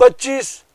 25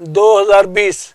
2020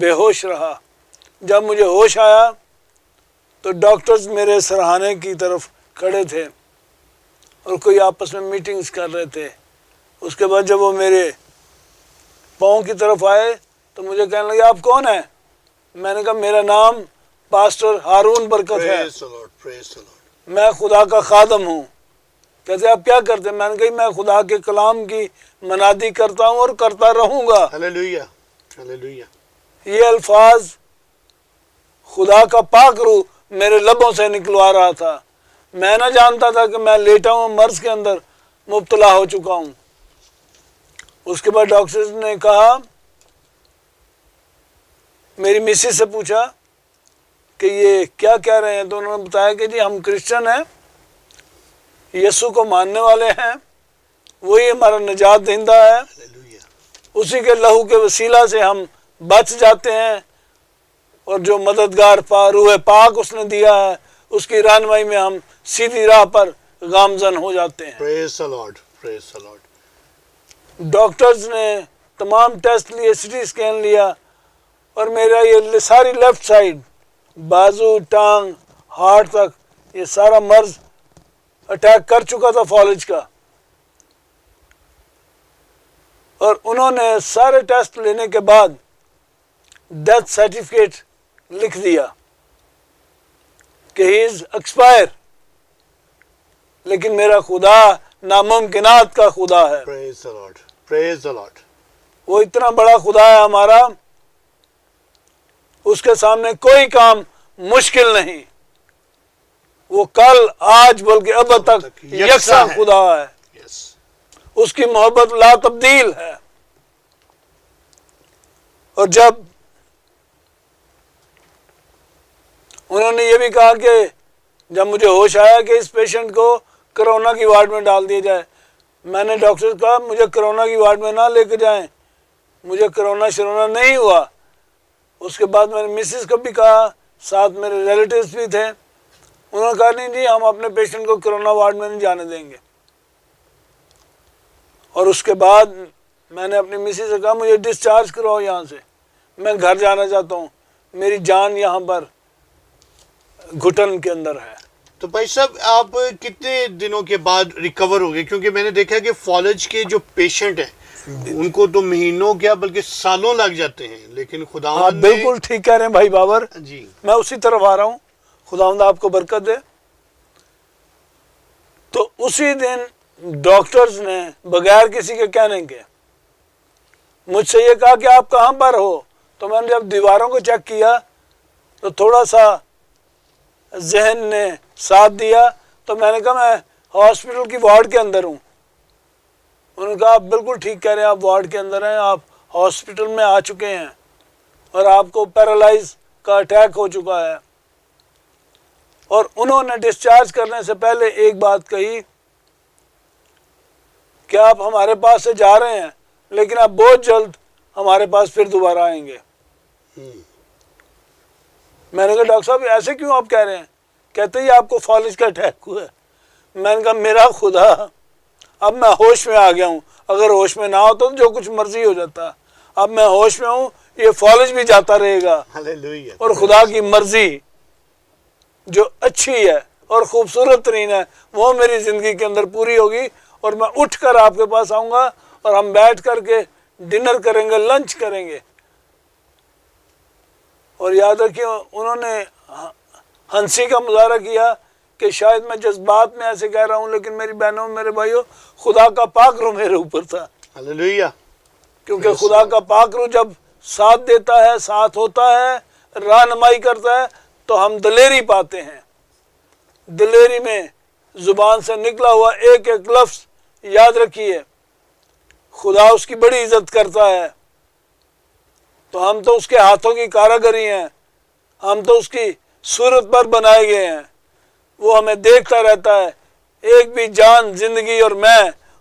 بے ہوش رہا. جب مجھے ہوش آیا تو ڈاکٹرز میرے سرہانے کی طرف کھڑے تھے اور کوئی آپس میں میٹنگز کر رہے تھے. اس کے بعد جب وہ میرے پاؤں کی طرف آئے تو مجھے کہنے لگے آپ کون ہیں؟ میں نے کہا میرا نام پاسٹر ہارون برکت ہے، Praise the Lord, praise the Lord. میں خدا کا خادم ہوں. کہتے آپ کیا کرتے ہیں؟ میں نے کہا میں خدا کے کلام کی منادی کرتا ہوں اور کرتا رہوں گا. Hallelujah, hallelujah. یہ الفاظ خدا کا پاک روح میرے لبوں سے نکلوا رہا تھا. میں نہ جانتا تھا کہ میں لیٹا ہوں مرض کے اندر مبتلا ہو چکا ہوں. اس کے بعد ڈاکٹرز نے کہا، میری مسز سے پوچھا کہ یہ کیا کہہ رہے ہیں؟ تو انہوں نے بتایا کہ جی ہم کرسچن ہیں، یسوع کو ماننے والے ہیں، وہی ہمارا نجات دہندہ ہے، Hallelujah. اسی کے لہو کے وسیلہ سے ہم بچ جاتے ہیں، اور جو مددگار روح پاک اس نے دیا ہے اس کی رہنمائی میں ہم سیدھی راہ پر گامزن ہو جاتے ہیں. Praise the Lord, praise the Lord. Doctors نے تمام ٹیسٹ لیے، سی ٹی اسکین لیا، اور میرا یہ ساری لیفٹ سائڈ، بازو، ٹانگ، ہارٹ تک، یہ سارا مرض اٹیک کر چکا تھا فالج کا. اور انہوں نے سارے ٹیسٹ لینے کے بعد ڈیتھ سرٹیفکیٹ لکھ دیا کہ ہی از ایکسپائر. لیکن میرا خدا ناممکنات کا خدا ہے. Praise the Lord, praise the Lord. وہ اتنا بڑا خدا ہے ہمارا، اس کے سامنے کوئی کام مشکل نہیں. وہ کل، آج، بلکہ اب تک یکساں ہے. خدا ہے. Yes. اس کی محبت لا تبدیل ہے. اور جب انہوں نے یہ بھی کہا کہ جب مجھے ہوش آیا کہ اس پیشنٹ کو کرونا کی وارڈ میں ڈال دیا جائے، میں نے ڈاکٹر سے کہا مجھے کرونا کی وارڈ میں نہ لے کے جائیں، مجھے کرونا شرونا نہیں ہوا. اس کے بعد میں نے مسز کو بھی کہا، ساتھ میرے ریلیٹیوز بھی تھے، انہوں نے کہا نہیں جی ہم اپنے پیشنٹ کو کرونا وارڈ میں نہیں جانے دیں گے. اور اس کے بعد میں نے اپنی مسز سے کہا مجھے ڈسچارج کراؤ یہاں سے، میں گھر جانا چاہتا ہوں، میری جان یہاں پر گھٹن کے اندر ہے. تو بھائی صاحب آپ کتنے دنوں کے بعد ریکور ہو گئے؟ کیونکہ میں نے دیکھا کہ فالج کے جو پیشنٹ ہیں ان کو تو مہینوں کیا بلکہ سالوں لگ جاتے ہیں، لیکن خداوند نے بالکل ٹھیک کہہ رہے ہیں بھائی بابر. جی میں اسی طرف آ رہا ہوں، خداوند آپ کو برکت دے. تو اسی دن ڈاکٹرز نے بغیر کسی کے کہنے کے مجھ سے یہ کہا کہ آپ کہاں پر ہو. تو میں نے جب دیواروں کو چیک کیا تو تھوڑا سا ذہن نے ساتھ دیا، تو میں نے کہا میں ہاسپٹل کی وارڈ کے اندر ہوں. انہوں نے کہا آپ بالکل ٹھیک کہہ رہے ہیں، آپ وارڈ کے اندر ہیں، آپ ہاسپٹل میں آ چکے ہیں اور آپ کو پیرالائز کا اٹیک ہو چکا ہے. اور انہوں نے ڈسچارج کرنے سے پہلے ایک بات کہی کہ آپ ہمارے پاس سے جا رہے ہیں لیکن آپ بہت جلد ہمارے پاس پھر دوبارہ آئیں گے. میں نے کہا ڈاکٹر صاحب ایسے کیوں آپ کہہ رہے ہیں؟ کہتے ہی آپ کو فالج کا اٹیک ہوا ہے. میں نے کہا میرا خدا، اب میں ہوش میں آ گیا ہوں، اگر ہوش میں نہ ہوتا تو جو کچھ مرضی ہو جاتا. اب میں ہوش میں ہوں، یہ فالج بھی جاتا رہے گا، ہلیلویہ. اور خدا کی مرضی جو اچھی ہے اور خوبصورت ترین ہے وہ میری زندگی کے اندر پوری ہوگی. اور میں اٹھ کر آپ کے پاس آؤں گا اور ہم بیٹھ کر کے ڈنر کریں گے، لنچ کریں گے. اور یاد رکھیے انہوں نے ہنسی کا مظاہرہ کیا کہ شاید میں جذبات میں ایسے کہہ رہا ہوں، لیکن میری بہنوں میرے بھائیوں خدا کا پاک روح میرے اوپر تھا. ہلیلویہ. کیونکہ خدا کا پاک روح جب ساتھ دیتا ہے، ساتھ ہوتا ہے، رہنمائی کرتا ہے تو ہم دلیری پاتے ہیں. دلیری میں زبان سے نکلا ہوا ایک ایک لفظ یاد رکھیے خدا اس کی بڑی عزت کرتا ہے. تو ہم تو اس کے ہاتھوں کی کاراگری ہیں، ہم تو اس کی صورت پر بنائے گئے ہیں. وہ ہمیں دیکھتا رہتا ہے. ایک بھی جان، زندگی اور میں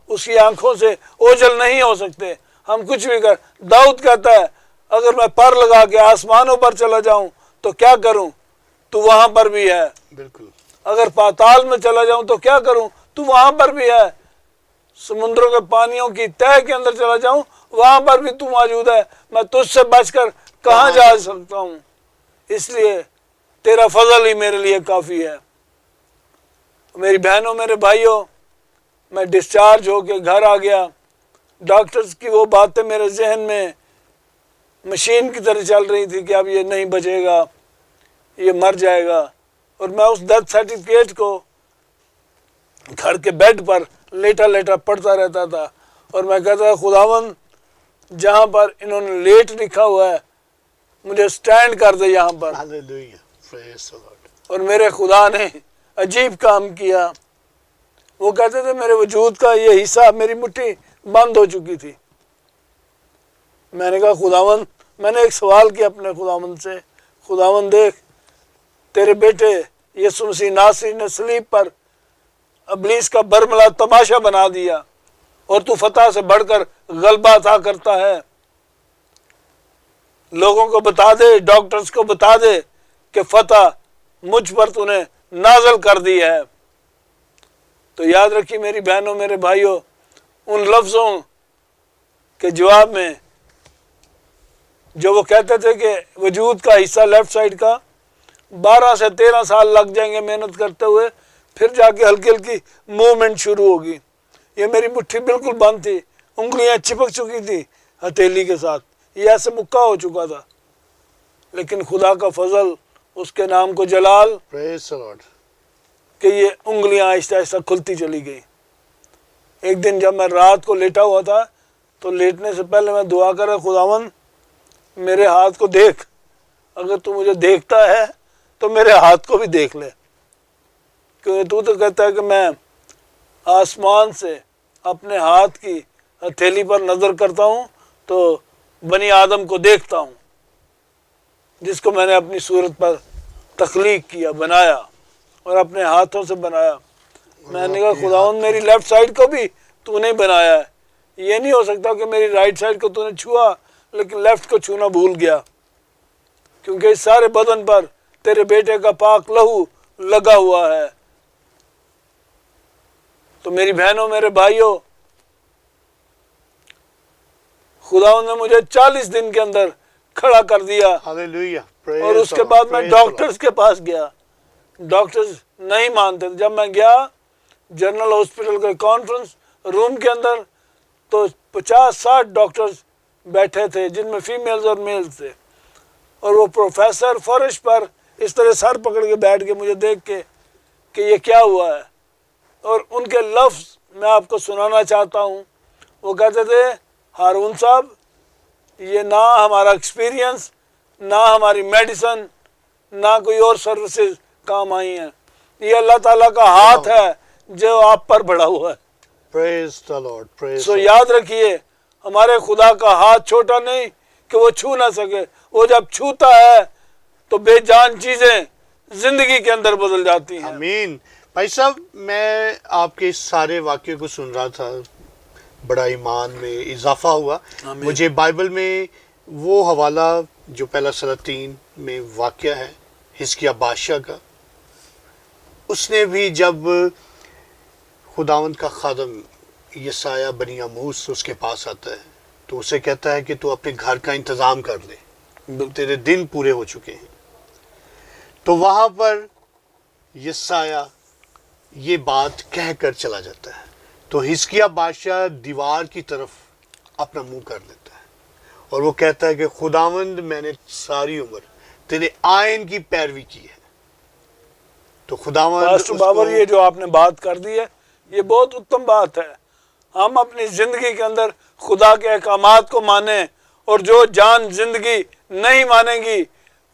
اس کی آنکھوں سے اوجھل نہیں ہو سکتے. ہم کچھ بھی کر، داؤد کہتا ہے اگر میں پر لگا کے آسمانوں پر چلا جاؤں تو کیا کروں؟ تو وہاں پر بھی ہے. بالکل. اگر پاتال میں چلا جاؤں تو کیا کروں؟ تو وہاں پر بھی ہے. سمندروں کے پانیوں کی تہہ کے اندر چلا جاؤں وہاں پر بھی تو موجود ہے. میں تجھ سے بچ کر کہاں جا سکتا ہوں، اس لیے تیرا فضل ہی میرے لیے کافی ہے۔ میری بہنوں، میرے بھائیوں، میں ڈسچارج ہو کے گھر آ گیا۔ ڈاکٹرز کی وہ باتیں میرے ذہن میں مشین کی طرح چل رہی تھی کہ اب یہ نہیں بچے گا، یہ مر جائے گا، اور میں اس ڈیتھ سرٹیفکیٹ کو گھر کے بیڈ پر لیٹا لیٹا پڑھتا رہتا تھا، اور میں کہتا تھا خداوند جہاں پر انہوں نے لیٹ لکھا ہوا ہے مجھے سٹینڈ کر دے یہاں پر۔ Hallelujah. Praise the Lord. اور میرے خدا نے عجیب کام کیا۔ وہ کہتے تھے میرے وجود کا یہ حصہ، میری مٹھی بند ہو چکی تھی۔ میں نے کہا خداوند، میں نے ایک سوال کیا اپنے خداوند سے، خداوند دیکھ تیرے بیٹے یسوع مسیح ناصری نے صلیب پر ابلیس کا برملا تماشا بنا دیا، اور تو فتح سے بڑھ کر غلبہ عطا کرتا ہے۔ لوگوں کو بتا دے، ڈاکٹرز کو بتا دے کہ فتح مجھ پر تو نے نازل کر دی ہے۔ تو یاد رکھیے میری بہنوں، میرے بھائیوں، ان لفظوں کے جواب میں جو وہ کہتے تھے کہ وجود کا حصہ لیفٹ سائڈ کا 12 سے 13 سال لگ جائیں گے محنت کرتے ہوئے، پھر جا کے ہلکی ہلکی موومنٹ شروع ہوگی۔ یہ میری مٹھی بالکل بند تھی، انگلیاں چپک چکی تھی ہتھیلی کے ساتھ، یہ ایسے مکہ ہو چکا تھا، لیکن خدا کا فضل، اس کے نام کو جلال، Praise the Lord. کہ یہ انگلیاں آہستہ آہستہ کھلتی چلی گئی۔ ایک دن جب میں رات کو لیٹا ہوا تھا تو لیٹنے سے پہلے میں دعا کر رہا، خداوند میرے ہاتھ کو دیکھ، اگر تو مجھے دیکھتا ہے تو میرے ہاتھ کو بھی دیکھ لے، کیونکہ تو کہتا ہے کہ میں آسمان سے اپنے ہاتھ کی ہتھیلی پر نظر کرتا ہوں تو بنی آدم کو دیکھتا ہوں، جس کو میں نے اپنی صورت پر تخلیق کیا، بنایا اور اپنے ہاتھوں سے بنایا۔ میں نے کہا خداوند میری لیفٹ سائڈ کو بھی تو نے بنایا ہے، یہ نہیں ہو سکتا کہ میری رائٹ سائڈ کو تو نے چھوا لیکن لیفٹ کو چھونا بھول گیا، کیونکہ اس سارے بدن پر تیرے بیٹے کا پاک لہو لگا ہوا ہے۔ تو میری بہنوں، میرے بھائیوں، خداوند نے مجھے 40 دن کے اندر کھڑا کر دیا، Hallelujah. Praise اور اس the کے Lord. بعد میں Praise the Lord. ڈاکٹرز کے پاس گیا۔ ڈاکٹرز نہیں مانتے تھے۔ جب میں گیا جنرل ہاسپٹل کے کانفرنس روم کے اندر تو 50-60 ڈاکٹرز بیٹھے تھے، جن میں فیمیلز اور میلز تھے، اور وہ پروفیسر فرش پر اس طرح سر پکڑ کے بیٹھ کے مجھے دیکھ کے کہ یہ کیا ہوا ہے، اور ان کے لفظ میں آپ کو سنانا چاہتا ہوں۔ وہ کہتے تھے ہارون صاحب، یہ نہ ہمارا ایکسپیرینس، نہ ہماری میڈیسن، نہ کوئی اور سروسز کام آئی ہیں، یہ اللہ تعالیٰ کا ہاتھ ہے جو آپ پر بڑھا ہوا ہے۔ Praise the Lord. Praise so the Lord. یاد رکھیے ہمارے خدا کا ہاتھ چھوٹا نہیں کہ وہ چھو نہ سکے، وہ جب چھوتا ہے تو بے جان چیزیں زندگی کے اندر بدل جاتی ہیں۔ آمین۔ بھائی صاحب، میں آپ کے اس سارے واقعے کو سن رہا تھا، بڑا ایمان میں اضافہ ہوا۔ آمین۔ مجھے بائبل میں وہ حوالہ جو پہلا سلاطین میں واقعہ ہے حزقیہ بادشاہ کا، اس نے بھی جب خداوند کا خادم یسایہ بنی آموس اس کے پاس آتا ہے تو اسے کہتا ہے کہ تو اپنے گھر کا انتظام کر لے، تیرے دن پورے ہو چکے ہیں۔ تو وہاں پر یسایہ یہ بات کہہ کر چلا جاتا ہے، تو حزقیہ بادشاہ دیوار کی طرف اپنا منہ کر لیتا ہے اور وہ کہتا ہے کہ خداوند میں نے ساری عمر تیرے آئین کی پیروی کی ہے۔ تو خداوند پاسٹر اس بابر، کو- یہ جو آپ نے بات کر دی ہے یہ بہت اتم بات ہے۔ ہم اپنی زندگی کے اندر خدا کے احکامات کو مانیں، اور جو جان زندگی نہیں مانے گی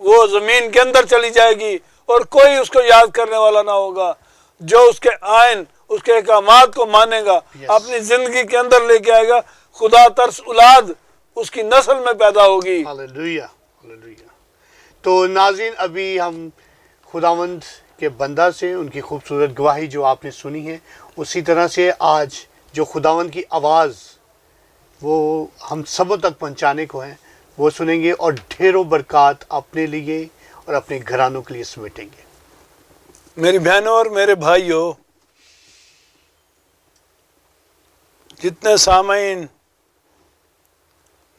وہ زمین کے اندر چلی جائے گی اور کوئی اس کو یاد کرنے والا نہ ہوگا۔ جو اس کے آئین، اس کے احکامات کو مانے گا، Yes. اپنی زندگی کے اندر لے کے آئے گا، خدا ترس اولاد اس کی نسل میں پیدا ہوگی۔ Hallelujah, hallelujah. تو ناظرین، ابھی ہم خداوند کے بندہ سے ان کی خوبصورت گواہی جو آپ نے سنی ہے، اسی طرح سے آج جو خداوند کی آواز وہ ہم سبوں تک پہنچانے کو ہیں وہ سنیں گے، اور ڈھیروں برکات اپنے لیے اور اپنے گھرانوں کے لیے سمیٹیں گے۔ میری بہنوں اور میرے بھائیوں، جتنے سامعین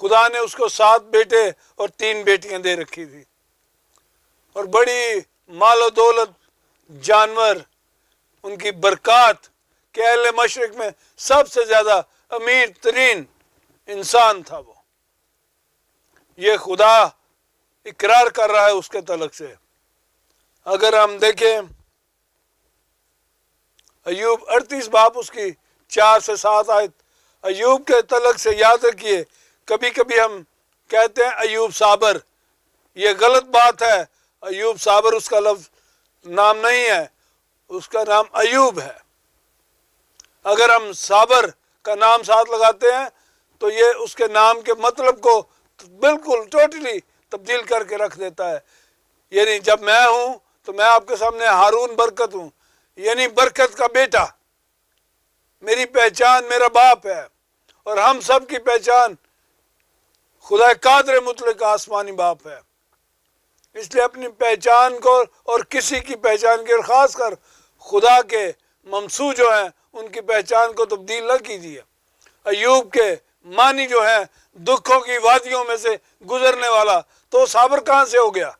خدا نے اس کو 7 بیٹے اور 3 بیٹیاں دے رکھی تھی، اور بڑی مال و دولت، جانور، ان کی برکات، کہ اہل مشرق میں سب سے زیادہ امیر ترین انسان تھا وہ۔ یہ خدا اقرار کر رہا ہے اس کے تعلق سے۔ اگر ہم دیکھیں ایوب 38 باب اس کی 4 سے 7 آیت، ایوب کے تعلق سے یاد رکھیے، کبھی کبھی ہم کہتے ہیں ایوب صابر، یہ غلط بات ہے۔ ایوب صابر اس کا لفظ نام نہیں ہے، اس کا نام ایوب ہے۔ اگر ہم صابر کا نام ساتھ لگاتے ہیں تو یہ اس کے نام کے مطلب کو بالکل ٹوٹلی تبدیل کر کے رکھ دیتا ہے۔ یعنی جب میں ہوں تو میں آپ کے سامنے ہارون برکت ہوں، یعنی برکت کا بیٹا، میری پہچان میرا باپ ہے، اور ہم سب کی پہچان خدا قادر مطلق آسمانی باپ ہے۔ اس لیے اپنی پہچان کو اور کسی کی پہچان کی، اور خاص کر خدا کے ممسو جو ہیں ان کی پہچان کو تبدیل نہ کیجیے۔ ایوب کے معنی جو ہے دکھوں کی وادیوں میں سے گزرنے والا، تو صابر کہاں سے ہو گیا؟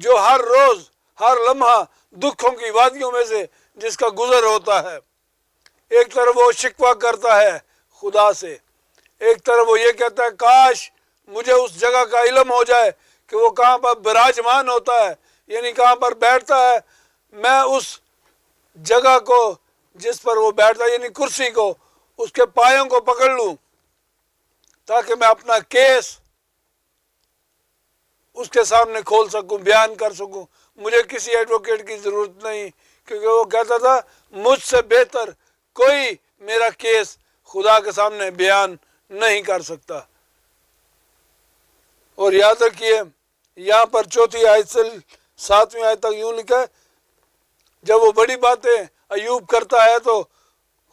جو ہر روز ہر لمحہ دکھوں کی وادیوں میں سے جس کا گزر ہوتا ہے۔ ایک طرف وہ شکوہ کرتا ہے خدا سے، ایک طرف وہ یہ کہتا ہے کاش مجھے اس جگہ کا علم ہو جائے کہ وہ کہاں پر براجمان ہوتا ہے، یعنی کہاں پر بیٹھتا ہے، میں اس جگہ کو جس پر وہ بیٹھتا ہے یعنی کرسی کو، اس کے پایوں کو پکڑ لوں تاکہ میں اپنا کیس اس کے سامنے کھول سکوں، بیان کر سکوں۔ مجھے کسی ایڈوکیٹ کی ضرورت نہیں، کیونکہ وہ کہتا تھا مجھ سے بہتر کوئی میرا کیس خدا کے سامنے بیان نہیں کر سکتا۔ اور یاد رکھیے یہاں پر 4 آیت سے 7 آیت تک یوں لکھا ہے، جب وہ بڑی باتیں ایوب کرتا ہے تو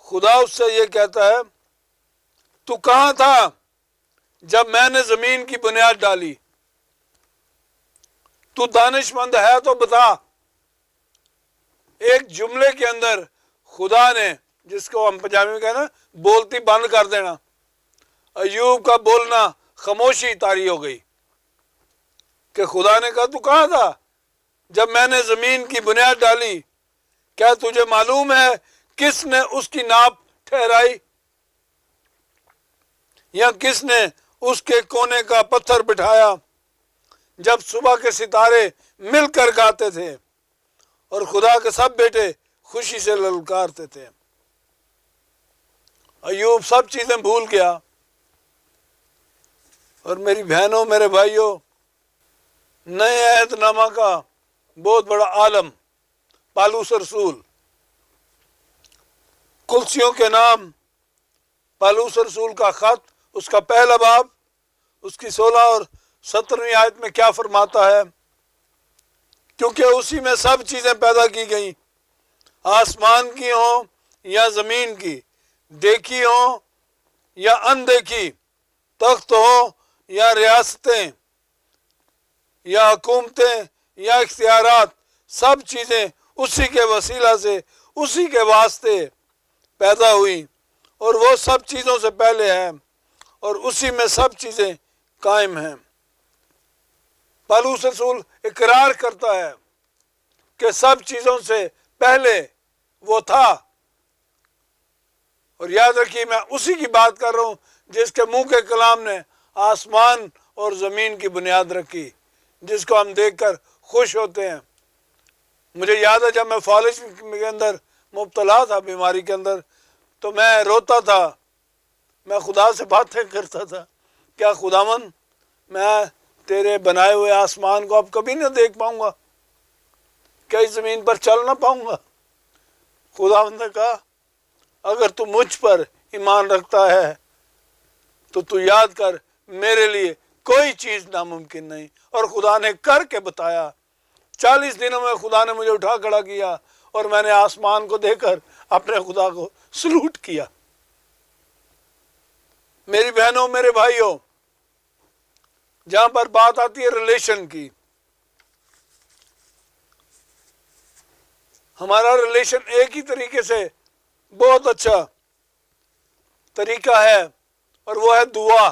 خدا اس سے یہ کہتا ہے تو کہاں تھا جب میں نے زمین کی بنیاد ڈالی؟ تو دانش مند ہے تو بتا۔ ایک جملے کے اندر خدا نے، جس کو ہم پنجابی میں کہنا بولتی بند کر دینا، ایوب کا بولنا خاموشی طاری ہو گئی کہ خدا نے کہا تو کہاں تھا جب میں نے زمین کی بنیاد ڈالی؟ کیا تجھے معلوم ہے کس نے اس کی ناپ ٹھہرائی، یا کس نے اس کے کونے کا پتھر بٹھایا؟ جب صبح کے ستارے مل کر گاتے تھے اور خدا کے سب بیٹے خوشی سے للکارتے تھے۔ ایوب سب چیزیں بھول گیا۔ اور میری بہنوں میرے بھائیوں، نئے عہد نامہ کا بہت بڑا عالم پالوس رسول، کلسیوں کے نام پالوس رسول کا خط، اس کا پہلا باب، اس کی 16 اور 17ویں آیت میں کیا فرماتا ہے؟ کیونکہ اسی میں سب چیزیں پیدا کی گئیں، آسمان کی ہوں یا زمین کی، دیکھی ہوں یا اندیکھی، تخت ہوں یا ریاستیں یا حکومتیں یا اختیارات، سب چیزیں اسی کے وسیلہ سے، اسی کے واسطے پیدا ہوئی، اور وہ سب چیزوں سے پہلے ہے، اور اسی میں سب چیزیں قائم ہیں۔ پالوس رسول اقرار کرتا ہے کہ سب چیزوں سے پہلے وہ تھا، اور یاد رکھیے میں اسی کی بات کر رہا ہوں جس کے منہ کے کلام نے آسمان اور زمین کی بنیاد رکھی، جس کو ہم دیکھ کر خوش ہوتے ہیں۔ مجھے یاد ہے جب میں فالج کے اندر مبتلا تھا، بیماری کے اندر، تو میں روتا تھا، میں خدا سے باتیں کرتا تھا، کیا خداوند میں تیرے بنائے ہوئے آسمان کو اب کبھی نہ دیکھ پاؤں گا، کیا اس زمین پر چل نہ پاؤں گا؟ خداوند نے کہا اگر تو مجھ پر ایمان رکھتا ہے تو یاد کر میرے لیے کوئی چیز ناممکن نہیں، اور خدا نے کر کے بتایا۔ 40 دنوں میں خدا نے مجھے اٹھا کھڑا کیا، اور میں نے آسمان کو دیکھ کر اپنے خدا کو سلوٹ کیا۔ میری بہنوں میرے بھائیوں، جہاں پر بات آتی ہے ریلیشن کی، ہمارا ریلیشن ایک ہی طریقے سے بہت اچھا طریقہ ہے، اور وہ ہے دعا۔